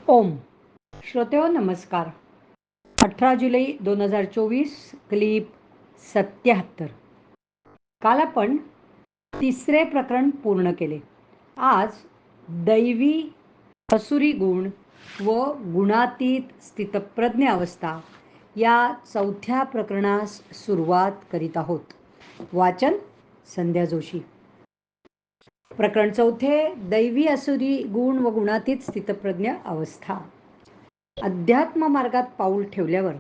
ओम. श्रोतेहो नमस्कार. 18 जुलै 2024, क्लिप 77. काल आपण तिसरे प्रकरण पूर्ण केले. आज दैवी असुरी गुण व गुणातीत स्थितप्रज्ञ अवस्था या चौथ्या प्रकरणास सुरुवात करीत आहोत. वाचन संध्या जोशी. प्रकरण चौथे, दैवी असुरी गुण व गुणातीत स्थितप्रज्ञ अवस्था. अध्यात्म मार्गात पाऊल ठेवल्यावर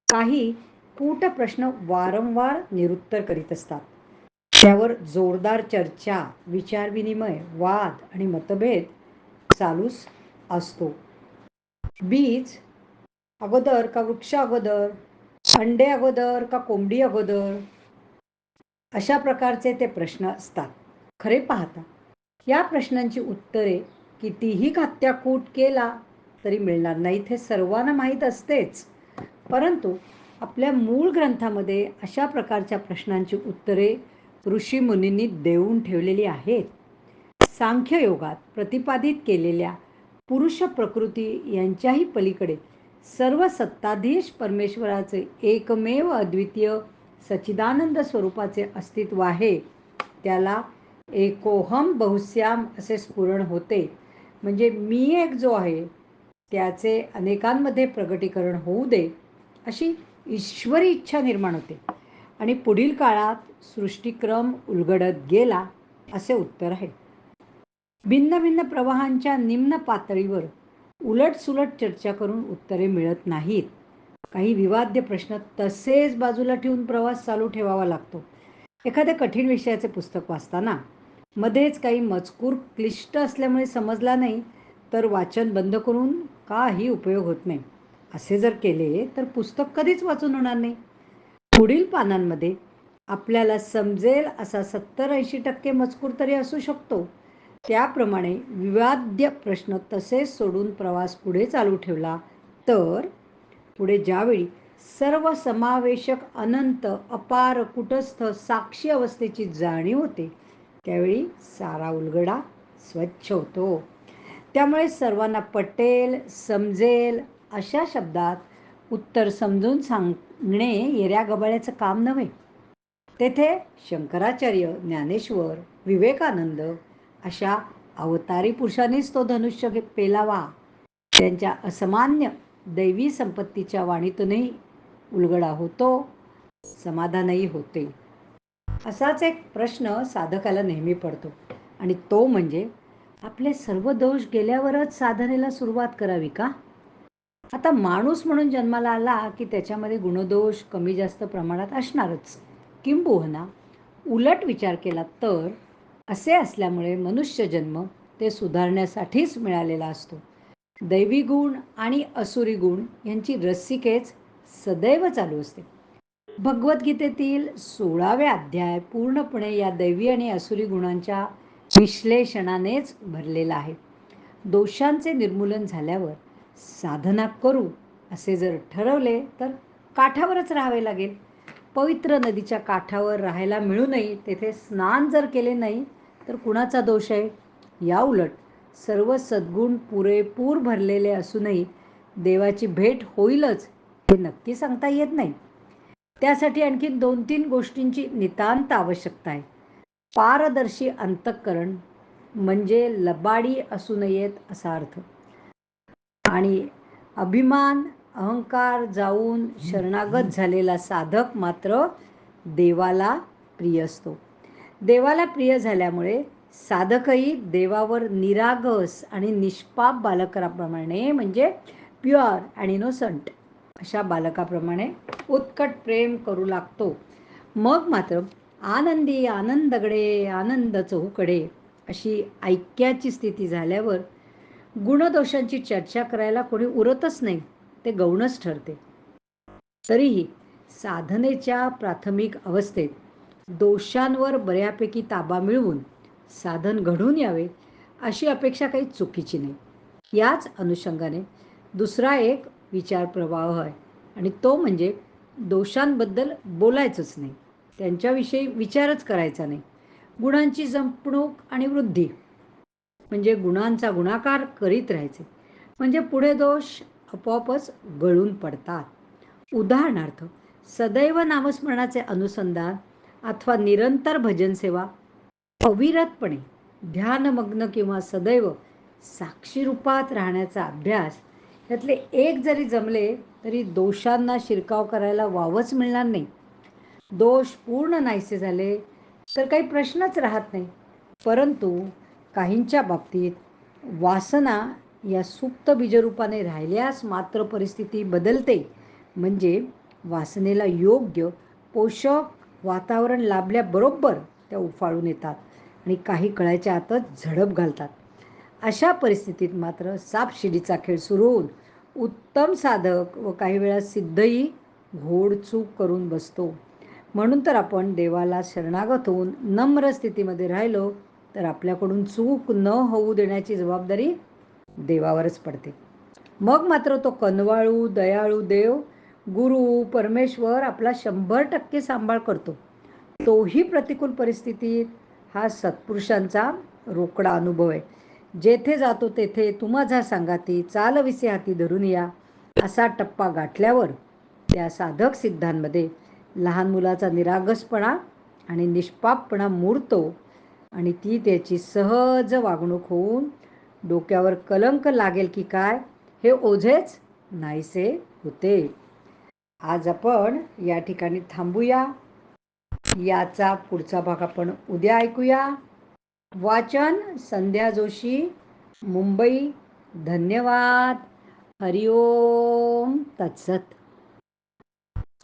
काही कूट प्रश्न वारंवार निरुत्तर करीत असतात. त्यावर जोरदार चर्चा, विचारविनिमय, वाद आणि मतभेद चालूच असतो. बीज अगोदर का वृक्ष अगोदर, अंडे अगोदर का कोंबडी अगोदर, अशा प्रकारचे ते प्रश्न असतात. खरे पाहता या प्रश्नांची उत्तरे कितीही कात्याकूट केला तरी मिळणार नाहीत हे सर्वांना माहीत असतेच. परंतु आपल्या मूळ ग्रंथामध्ये अशा प्रकारच्या प्रश्नांची उत्तरे ऋषीमुनींनी देऊन ठेवलेली आहेत. सांख्ययोगात प्रतिपादित केलेल्या पुरुष प्रकृती यांच्याही पलीकडे सर्व सत्ताधीश परमेश्वराचे एकमेव अद्वितीय सच्चिदानंद स्वरूपाचे अस्तित्व आहे. त्याला एकोहम बहुस्याम असे स्फुरण होते. म्हणजे मी एक जो आहे त्याचे अनेकांमध्ये प्रगटीकरण होऊ दे अशी ईश्वरी इच्छा निर्माण होते आणि पुढील काळात सृष्टिक्रम उलगडत गेला असे उत्तर आहे. भिन्न भिन्न प्रवाहांच्या निम्न पातळीवर उलटसुलट चर्चा करून उत्तरे मिळत नाहीत. काही विवाद्य प्रश्न तसेच बाजूला ठेवून प्रवास चालू ठेवावा लागतो. एखाद्या कठीण विषयाचे पुस्तक वाचताना मध्येच काही मजकूर क्लिष्ट असल्यामुळे समजला नाही तर वाचन बंद करून काही उपयोग होत नाही. असे जर केले तर पुस्तक कधीच वाचून होणार नाही. पुढील पानांमध्ये आपल्याला समजेल असा 70-80% मजकूर तरी असू शकतो. त्याप्रमाणे विवाद्य प्रश्न तसेच सोडून प्रवास पुढे चालू ठेवला तर पुढे ज्यावेळी सर्व समावेशक अनंत अपार कुटस्थ साक्षी अवस्थेची जाणीव होते त्यावेळी सारा उलगडा स्वच्छ होतो. त्यामुळे सर्वांना पटेल, समजेल अशा शब्दात उत्तर समजून सांगणे येऱ्या गबाळ्याचं काम नव्हे. तेथे शंकराचार्य, ज्ञानेश्वर, विवेकानंद अशा अवतारी पुरुषांनीच तो धनुष्य पेलावा. त्यांच्या असामान्य दैवी संपत्तीच्या वाणीतूनही उलगडा होतो, समाधानही होते. असाच एक प्रश्न साधकाला नेहमी पडतो आणि तो म्हणजे आपले सर्व दोष गेल्यावरच साधनेला सुरुवात करावी का? आता माणूस म्हणून जन्माला आला की त्याच्यामध्ये गुणदोष कमी जास्त प्रमाणात असणारच. किंबहुना उलट विचार केला तर असे असल्यामुळे मनुष्य जन्म ते सुधारण्यासाठीच मिळालेला असतो. दैवी गुण आणि असुरी गुण यांची रस्सीखेच सदैव चालू असते. भगवद्गीतेतील 16वे अध्याय पूर्णपणे या दैवी आणि असुरी गुणांच्या विश्लेषणानेच भरलेला आहे. दोषांचे निर्मूलन झाल्यावर साधना करू असे जर ठरवले तर काठावरच राहावे लागेल. पवित्र नदीच्या काठावर राहायला मिळूनही तेथे स्नान जर केले नाही तर कुणाचा दोष आहे? या उलट सर्व सद्गुण पुरेपूर भरलेले असूनही देवाची भेट होईलच हे नक्की सांगता येत नाही. त्यासाठी आणखी 2-3 गोष्टींची नितांत आवश्यकता आहे. पारदर्शी अंतःकरण म्हणजे लबाडी असू नयेत असा अर्थ. आणि अभिमान, अहंकार जाऊन शरणागत झालेला साधक मात्र देवाला प्रिय असतो. देवाला प्रिय झाल्यामुळे साधकही देवावर निरागस आणि निष्पाप बालकाप्रमाणे म्हणजे प्युअर अँड इनोसंट अशा बालकाप्रमाणे उत्कट प्रेम करू लागतो. मग मात्र आनंदी आनंदगडे आनंद चहूकडे अशी ऐक्याची स्थिती झाल्यावर गुणदोषांची चर्चा करायला कोणी उरतच नाही, ते गौणच ठरते. तरीही साधनेच्या प्राथमिक अवस्थेत दोषांवर बऱ्यापैकी ताबा मिळवून साधन घडून यावे अशी अपेक्षा काही चुकीची नाही. याच अनुषंगाने दुसरा एक विचार प्रवाह आहे आणि तो म्हणजे दोषांबद्दल बोलायचंच नाही, त्यांच्याविषयी विचारच करायचा नाही. गुणांची जपणूक आणि वृद्धी म्हणजे गुणांचा गुणाकार करीत राहायचे. म्हणजे पुढे दोष आपोआपच गळून पडतात. उदाहरणार्थ, सदैव नामस्मरणाचे अनुसंधान अथवा निरंतर भजन सेवा, अविरतपणे ध्यानमग्न किंवा सदैव साक्षी रूपात राहण्याचा अभ्यास, यातले एक जरी जमले तरी दोषांना शिरकाव करायला वावच मिळणार नाही. दोष पूर्ण नाहीसे झाले तर काही प्रश्नच राहत नाही. परंतु काहींच्या बाबतीत वासना या सुप्त बीजरूपाने राहिल्यास मात्र परिस्थिती बदलते. म्हणजे वासनेला योग्य पोषक वातावरण लाभल्याबरोबर त्या उफाळून येतात आणि काही कळायच्या आतच झडप घालतात. अशा परिस्थितीत मात्र सापशिडीचा खेळ सुरू होऊन उत्तम साधक व काही वेळा सिद्धही घोडचूक करून बसतो. म्हणून तर आपण देवाला शरणागत होऊन नम्र स्थितीमध्ये राहिलो तर आपल्याकडून चूक न होऊ देण्याची जबाबदारी देवावरच पडते. मग मात्र तो कनवाळू दयाळू देव, गुरु परमेश्वर आपला 100% सांभाळ करतो. तोही प्रतिकूल परिस्थितीत हा सत्पुरुषांचा रोकडा अनुभव आहे. जेथे जातो तेथे तू माझा सांगाती, चालविसे हाती धरून या, असा टप्पा गाठल्यावर त्या साधक सिद्धांमध्ये लहान मुलाचा निरागसपणा आणि निष्पापपणा मूर्तो आणि ती त्याची सहज वागणूक होऊन डोक्यावर कलंक लागेल की काय हे ओझेच नाहीसे होते. आज आपण या ठिकाणी थांबूया. याचा पुढचा भाग आपण उद्या ऐकूया. वाचन संध्या जोशी, मुंबई. धन्यवाद. हरिओम तत्सत.